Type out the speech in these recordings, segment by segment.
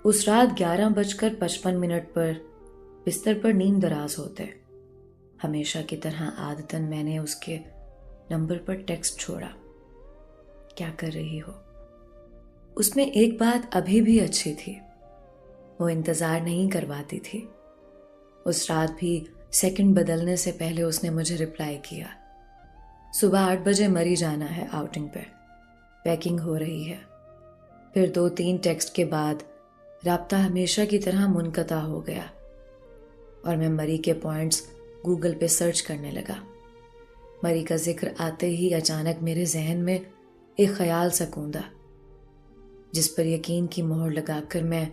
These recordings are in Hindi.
उस रात 11:55 पर बिस्तर पर नींद दराज होते हमेशा की तरह आदतन मैंने उसके नंबर पर टेक्स्ट छोड़ा, क्या कर रही हो। उसमें एक बात अभी भी अच्छी थी, वो इंतजार नहीं करवाती थी। उस रात भी सेकंड बदलने से पहले उसने मुझे रिप्लाई किया, सुबह 8 बजे मरी जाना है आउटिंग पे, पैकिंग हो रही है। फिर 2-3 टेक्स्ट के बाद राब्ता हमेशा की तरह मुनक़ता हो गया और मैं मरी के पॉइंट्स गूगल पे सर्च करने लगा। मरी का जिक्र आते ही अचानक मेरे जहन में एक ख्याल सा कूंदा, जिस पर यकीन की मोहर लगाकर मैं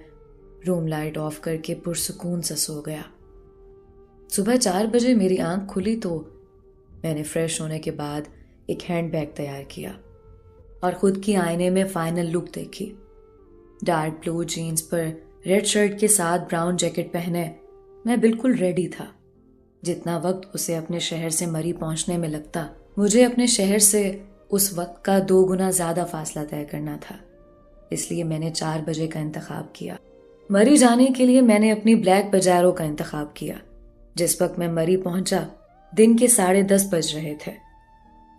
रूम लाइट ऑफ करके पुरसुकून सा सो गया। सुबह 4 बजे मेरी आंख खुली तो मैंने फ्रेश होने के बाद एक हैंडबैग तैयार किया और खुद की आईने में फाइनल लुक देखी। डार्क ब्लू जीन्स पर रेड शर्ट के साथ ब्राउन जैकेट पहने मैं बिल्कुल रेडी था। जितना वक्त उसे अपने शहर से मरी पहुंचने में लगता, मुझे अपने शहर से उस वक्त का 2 गुना ज्यादा फासला तय करना था। इसलिए मैंने 4 बजे का इंतखाब किया। मरी जाने के लिए मैंने अपनी ब्लैक पजारो का इंतखाब किया। जिस वक्त मैं मरी पहुंचा दिन के 10:30 बज रहे थे।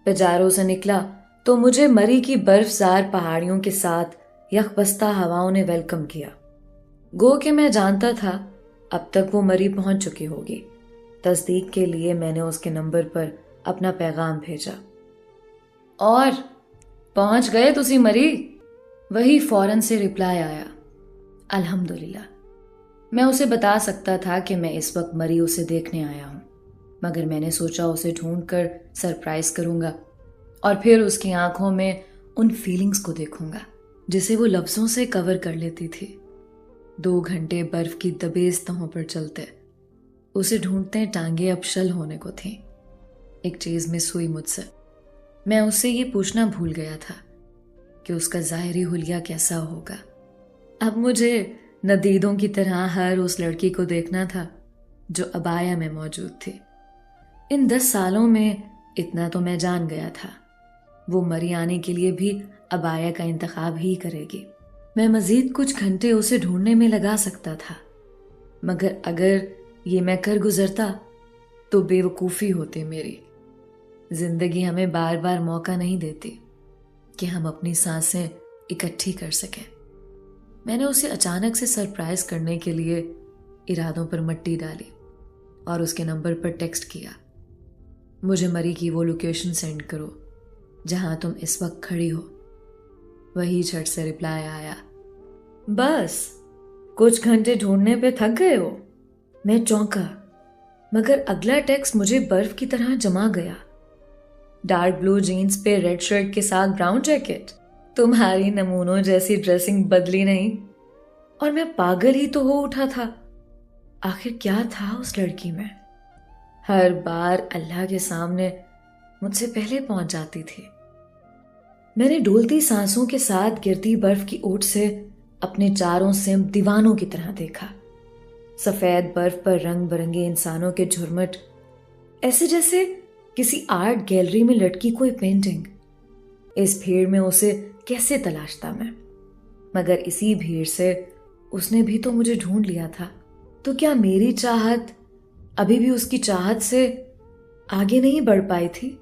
पजारो से निकला तो मुझे मरी की बर्फजार पहाड़ियों के साथ यखबस्ता हवाओं ने वेलकम किया। गो के मैं जानता था अब तक वो मरी पहुंच चुकी होगी। तस्दीक के लिए मैंने उसके नंबर पर अपना पैगाम भेजा, और पहुंच गए तुसी मरी? वही फौरन से रिप्लाई आया, अल्हम्दुलिल्लाह। मैं उसे बता सकता था कि मैं इस वक्त मरी उसे देखने आया हूं, मगर मैंने सोचा उसे ढूंढकर सरप्राइज करूंगा और फिर उसकी आंखों में उन फीलिंग्स को देखूंगा जिसे वो लफ्जों से कवर कर लेती थी। 2 घंटे बर्फ की दबेज तहों पर चलते उसे ढूंढते टांगे अब शल होने को थी। एक चीज मिस हुई मुझसे। मैं उससे ये पूछना भूल गया था कि उसका ज़ाहिरी हुलिया कैसा होगा। अब मुझे नदीदों की तरह हर उस लड़की को देखना था जो अबाया में मौजूद थी। इन 10 सालों में इतना तो मैं जान गया था, वो मरी आने के लिए भी अबाया का इंतखाब ही करेगी। मैं मजीद कुछ घंटे उसे ढूंढने में लगा सकता था, मगर अगर ये मैं कर गुजरता तो बेवकूफ़ी होती मेरी। जिंदगी हमें बार बार मौका नहीं देती कि हम अपनी सांसें इकट्ठी कर सकें। मैंने उसे अचानक से सरप्राइज करने के लिए इरादों पर मट्टी डाली और उसके नंबर पर टेक्स्ट किया, मुझे मरी की वो लोकेशन सेंड करो जहां तुम इस वक्त खड़ी हो। वही झट से रिप्लाई आया, बस कुछ घंटे ढूंढने पे थक गए हो? मैं चौंका, मगर अगला टेक्स्ट मुझे बर्फ की तरह जमा गया। डार्क ब्लू जीन्स पे रेड शर्ट के साथ ब्राउन जैकेट, तुम्हारी नमूनों जैसी ड्रेसिंग बदली नहीं। और मैं पागल ही तो हो उठा था। आखिर क्या था उस लड़की में? हर बार अल्लाह के सामने मुझसे पहले पहुंच जाती थी। मैंने डोलती सांसों के साथ गिरती बर्फ की ओट से अपने चारों सिम दीवानों की तरह देखा। सफेद बर्फ पर रंग बिरंगे इंसानों के झुरमुट, ऐसे जैसे किसी आर्ट गैलरी में लटकी कोई पेंटिंग। इस भीड़ में उसे कैसे तलाशता मैं? मगर इसी भीड़ से उसने भी तो मुझे ढूंढ लिया था। तो क्या मेरी चाहत अभी भी उसकी चाहत से आगे नहीं बढ़ पाई थी?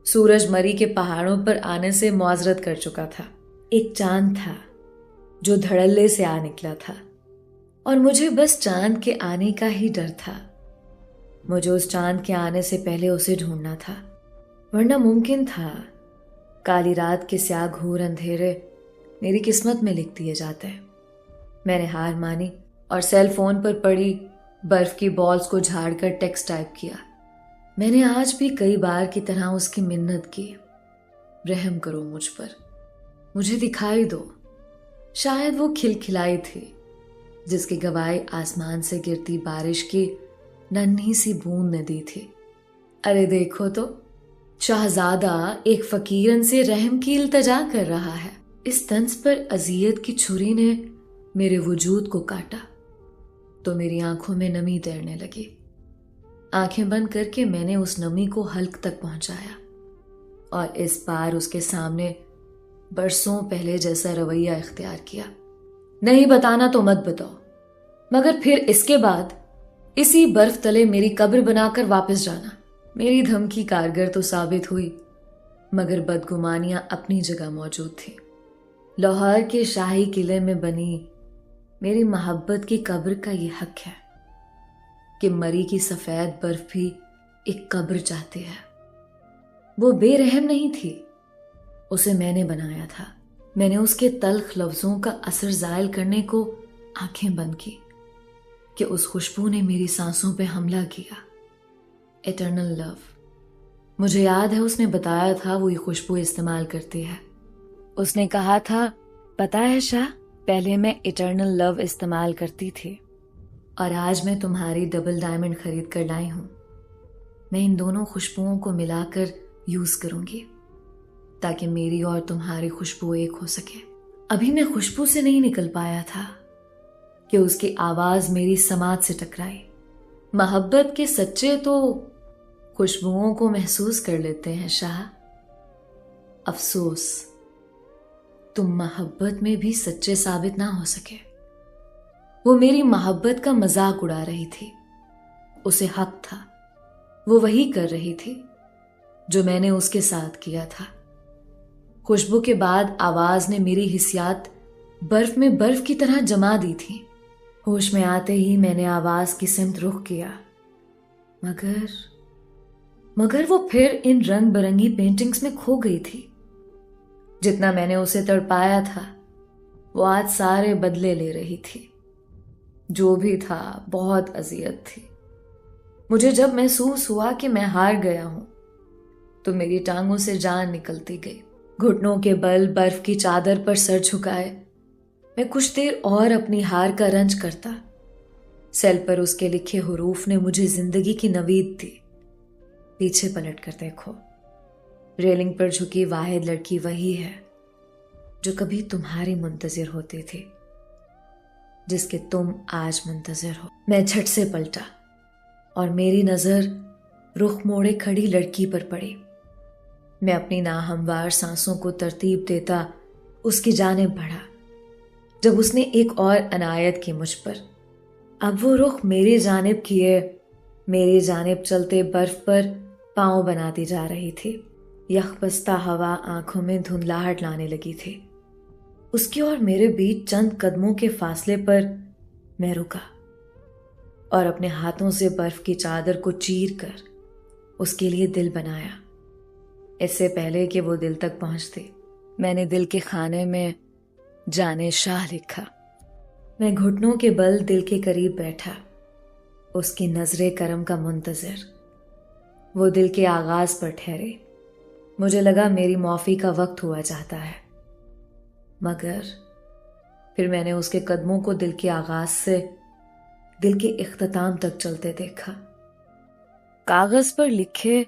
सूरज मरी के पहाड़ों पर आने से मुआजरत कर चुका था। एक चांद था जो धड़ल्ले से आ निकला था और मुझे बस चांद के आने का ही डर था। मुझे उस चांद के आने से पहले उसे ढूंढना था, वरना मुमकिन था काली रात के स्याह घोर अंधेरे मेरी किस्मत में लिख दिए जाते। मैंने हार मानी और सेल फोन पर पड़ी बर्फ की बॉल्स को झाड़कर टेक्स्ट टाइप किया। मैंने आज भी कई बार की तरह उसकी मिन्नत की, रहम करो मुझ पर, मुझे दिखाई दो। शायद वो खिलखिलाई थी जिसकी गवाही आसमान से गिरती बारिश की नन्ही सी बूंद ने दी थी। अरे देखो तो, शाहजादा एक फकीरन से रहम की इल्तजा कर रहा है। इस तंज पर अजियत की छुरी ने मेरे वजूद को काटा तो मेरी आंखों में नमी तैरने लगी। आंखें बंद करके मैंने उस नमी को हल्क तक पहुंचाया और इस बार उसके सामने बरसों पहले जैसा रवैया इख्तियार किया। नहीं बताना तो मत बताओ, मगर फिर इसके बाद इसी बर्फ तले मेरी कब्र बनाकर वापस जाना। मेरी धमकी कारगर तो साबित हुई, मगर बदगुमानियां अपनी जगह मौजूद थी। लाहौर के शाही किले में बनी मेरी मोहब्बत की कब्र का ये हक है कि मरी की सफेद बर्फ भी एक कब्र चाहती है। वो बेरहम नहीं थी, उसे मैंने बनाया था। मैंने उसके तल्ख लफ्जों का असर जायल करने को आंखें बंद की कि उस खुशबू ने मेरी सांसों पे हमला किया। Eternal love. मुझे याद है उसने बताया था वो ये खुशबू इस्तेमाल करती है। उसने कहा था, पता है शाह, पहले मैं इटर्नल लव इस्तेमाल करती थी और आज मैं तुम्हारी डबल डायमंड खरीद कर लाई हूं। मैं इन दोनों खुशबुओं को मिलाकर यूज करूंगी ताकि मेरी और तुम्हारी खुशबू एक हो सके। अभी मैं खुशबू से नहीं निकल पाया था कि उसकी आवाज मेरी समाज से टकराई। मोहब्बत के सच्चे तो खुशबुओं को महसूस कर लेते हैं शाह। अफसोस तुम मोहब्बत में भी सच्चे साबित ना हो सके। वो मेरी मोहब्बत का मजाक उड़ा रही थी। उसे हक था, वो वही कर रही थी जो मैंने उसके साथ किया था। खुशबू के बाद आवाज ने मेरी हिस्सियात बर्फ में बर्फ की तरह जमा दी थी। होश में आते ही मैंने आवाज की सिमत रुख किया, मगर वो फिर इन रंग बिरंगी पेंटिंग्स में खो गई थी। जितना मैंने उसे तड़पाया था वो आज सारे बदले ले रही थी। जो भी था बहुत अजियत थी। मुझे जब महसूस हुआ कि मैं हार गया हूं तो मेरी टांगों से जान निकलती गई। घुटनों के बल बर्फ की चादर पर सर झुकाए मैं कुछ देर और अपनी हार का रंज करता। सेल पर उसके लिखे हुरूफ ने मुझे जिंदगी की नवीद दी। पीछे पलट कर देखो, रेलिंग पर झुकी वाहिद लड़की वही है जो कभी तुम्हारी मुंतजिर होती थी, जिसके तुम आज मुंतजिर हो। मैं झट से पलटा और मेरी नजर रुख मोड़े खड़ी लड़की पर पड़ी। मैं अपनी नाहमवार सांसों को तरतीब देता उसकी जानिब बढ़ा जब उसने एक और अनायत की मुझ पर। अब वो रुख मेरी जानिब किए मेरी जानिब चलते बर्फ पर पांव बनाती जा रही थी। यखबस्ता हवा आंखों में धुंधलाहट लाने लगी थी। उसके और मेरे बीच चंद कदमों के फासले पर मैं रुका और अपने हाथों से बर्फ की चादर को चीर कर उसके लिए दिल बनाया। इससे पहले कि वो दिल तक पहुंचती, मैंने दिल के खाने में जाने शाह लिखा। मैं घुटनों के बल दिल के करीब बैठा, उसकी नजरे करम का मुंतजिर। वो दिल के आगाज पर ठहरे। मुझे लगा मेरी मौफी का वक्त हुआ चाहता है, मगर फिर मैंने उसके कदमों को दिल के आगाज से दिल के इख्तिताम तक चलते देखा। कागज पर लिखे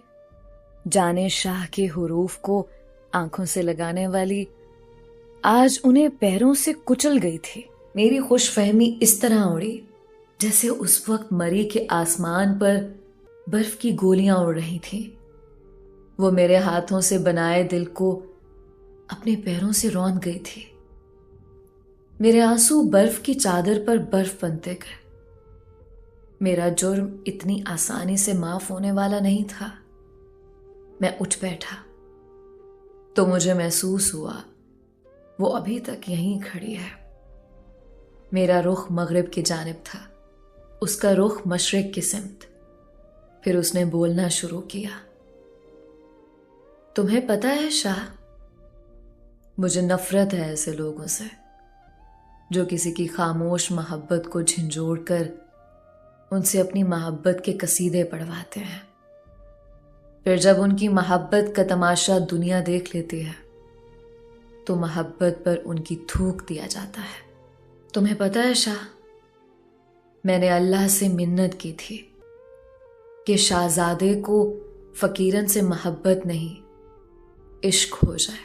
जाने शाह के हुरूफ को आंखों से लगाने वाली आज उन्हें पैरों से कुचल गई थी। मेरी खुशफहमी इस तरह उड़ी जैसे उस वक्त मरी के आसमान पर बर्फ की गोलियां उड़ रही थीं। वो मेरे हाथों से बनाए दिल को अपने पैरों से रौंद गई थी। मेरे आंसू बर्फ की चादर पर बर्फ बनते गए। मेरा जुर्म इतनी आसानी से माफ होने वाला नहीं था। मैं उठ बैठा तो मुझे महसूस हुआ वो अभी तक यहीं खड़ी है। मेरा रुख मगरिब की जानिब था, उसका रुख मशरिक की सिमत। फिर उसने बोलना शुरू किया, तुम्हें पता है शाह, मुझे नफरत है ऐसे लोगों से जो किसी की खामोश मोहब्बत को झंझोड़ कर उनसे अपनी मोहब्बत के कसीदे पढ़वाते हैं। फिर जब उनकी मोहब्बत का तमाशा दुनिया देख लेती है तो मोहब्बत पर उनकी थूक दिया जाता है। तुम्हें पता है शाह, मैंने अल्लाह से मिन्नत की थी कि शाहजादे को फकीरन से मोहब्बत नहीं इश्क हो जाए,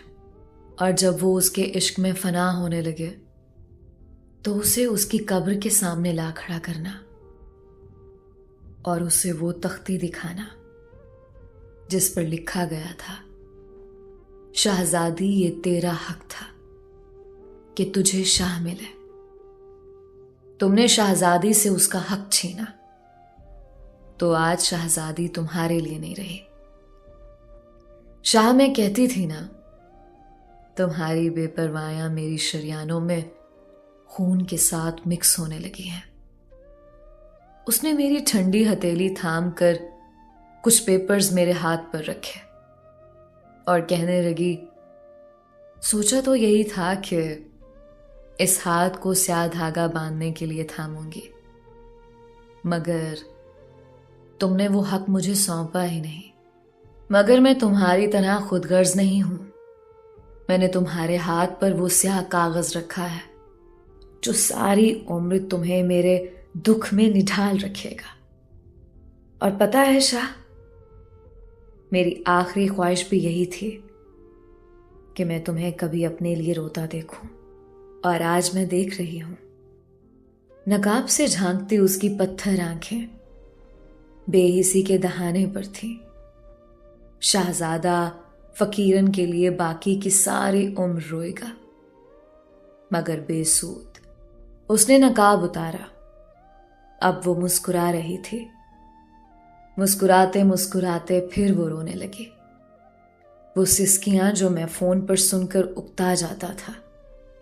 और जब वो उसके इश्क में फना होने लगे तो उसे उसकी कब्र के सामने ला खड़ा करना और उसे वो तख्ती दिखाना जिस पर लिखा गया था, शाहजादी ये तेरा हक था कि तुझे शाह मिले। तुमने शहजादी से उसका हक छीना, तो आज शहजादी तुम्हारे लिए नहीं रही। शाह मैं कहती थी ना, तुम्हारी बेपरवाहियां मेरी शरियानों में खून के साथ मिक्स होने लगी हैं। उसने मेरी ठंडी हथेली थाम कर कुछ पेपर्स मेरे हाथ पर रखे और कहने लगी, सोचा तो यही था कि इस हाथ को स्याह धागा बांधने के लिए थामूंगी, मगर तुमने वो हक मुझे सौंपा ही नहीं। मगर मैं तुम्हारी तरह खुदगर्ज नहीं हूं। मैंने तुम्हारे हाथ पर वो स्याह कागज रखा है जो सारी उम्र तुम्हें मेरे दुख में निढाल रखेगा। और पता है शाह, मेरी आखिरी ख्वाहिश भी यही थी कि मैं तुम्हें कभी अपने लिए रोता देखूं, और आज मैं देख रही हूं। नकाब से झांकती उसकी पत्थर आंखें बेहिसी के दहाने पर थीं। शहजादा फकीरन के लिए बाकी की सारी उम्र रोएगा, मगर बेसूद। उसने नकाब उतारा। अब वो मुस्कुरा रही थी। मुस्कुराते मुस्कुराते फिर वो रोने लगी। वो सिसकियां जो मैं फोन पर सुनकर उकता जाता था,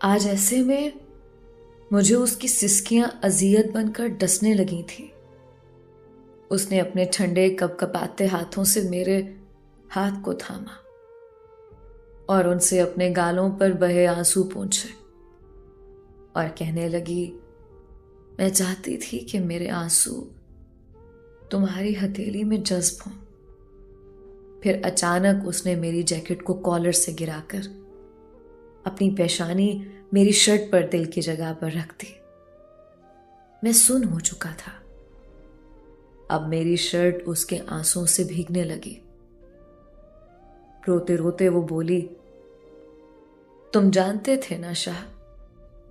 आज ऐसे में मुझे उसकी सिसकियां अजियत बनकर डसने लगी थी। उसने अपने ठंडे कपकपाते हाथों से मेरे हाथ को थामा और उनसे अपने गालों पर बहे आंसू पोंछे और कहने लगी, मैं चाहती थी कि मेरे आंसू तुम्हारी हथेली में जज्ब हों। फिर अचानक उसने मेरी जैकेट को कॉलर से गिराकर अपनी पेशानी मेरी शर्ट पर दिल की जगह पर रख दी। मैं सुन्न हो चुका था। अब मेरी शर्ट उसके आंसुओं से भीगने लगी। रोते रोते वो बोली, तुम जानते थे ना शाह,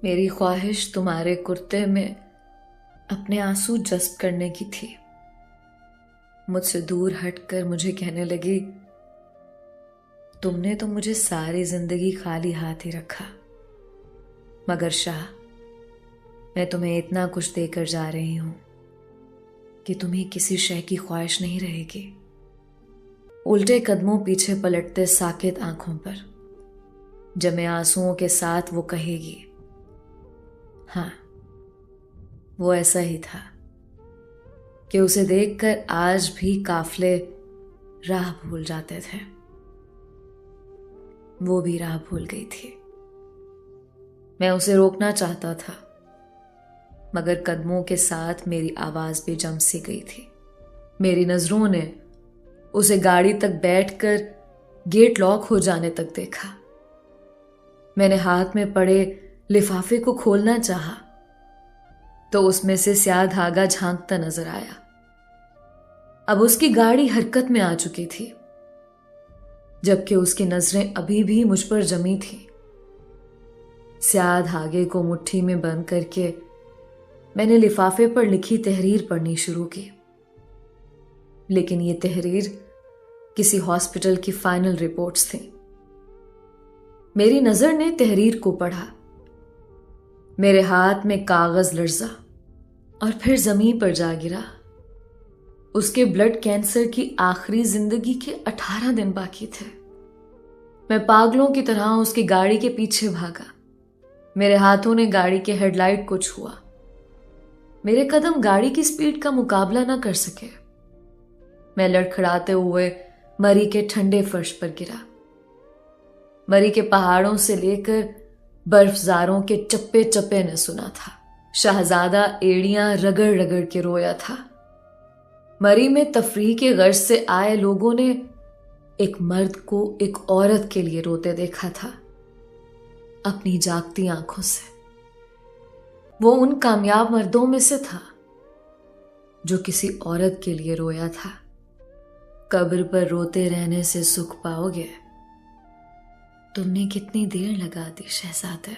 मेरी ख्वाहिश तुम्हारे कुर्ते में अपने आंसू जज्ब करने की थी। मुझसे दूर हटकर मुझे कहने लगी, तुमने तो मुझे सारी जिंदगी खाली हाथ ही रखा, मगर शाह मैं तुम्हें इतना कुछ देकर जा रही हूं कि तुम्हें किसी शय की ख्वाहिश नहीं रहेगी। उल्टे कदमों पीछे पलटते साकित आंखों पर जमे आंसुओं के साथ वो कहेगी, हाँ वो ऐसा ही था कि उसे देखकर आज भी काफले राह भूल जाते थे। वो भी राह भूल गई थी। मैं उसे रोकना चाहता था, मगर कदमों के साथ मेरी आवाज भी जम सी गई थी। मेरी नजरों ने उसे गाड़ी तक बैठकर गेट लॉक हो जाने तक देखा। मैंने हाथ में पड़े लिफाफे को खोलना चाहा तो उसमें से स्याह धागा झांकता नजर आया। अब उसकी गाड़ी हरकत में आ चुकी थी, जबकि उसकी नजरें अभी भी मुझ पर जमी थी। स्याह धागे को मुट्ठी में बंद करके मैंने लिफाफे पर लिखी तहरीर पढ़नी शुरू की, लेकिन ये तहरीर किसी हॉस्पिटल की फाइनल रिपोर्ट्स थी। मेरी नजर ने तहरीर को पढ़ा। मेरे हाथ में कागज लर्जा और फिर जमीन पर जा गिरा। उसके ब्लड कैंसर की आखिरी जिंदगी के 18 दिन बाकी थे। मैं पागलों की तरह उसकी गाड़ी के पीछे भागा। मेरे हाथों ने गाड़ी के हेडलाइट को छुआ। मेरे कदम गाड़ी की स्पीड का मुकाबला ना कर सके। मैं लड़खड़ाते हुए मरी के ठंडे फर्श पर गिरा। मरी के पहाड़ों से लेकर बर्फजारों के चप्पे चप्पे ने सुना था। शहजादा एड़ियां रगड़ रगड़ के रोया था। मरी में तफरीह के गर्ज से आए लोगों ने एक मर्द को एक औरत के लिए रोते देखा था, अपनी जागती आंखों से। वो उन कामयाब मर्दों में से था जो किसी औरत के लिए रोया था। कब्र पर रोते रहने से सुख पाओगे। तुमने कितनी देर लगा दी शहजादे।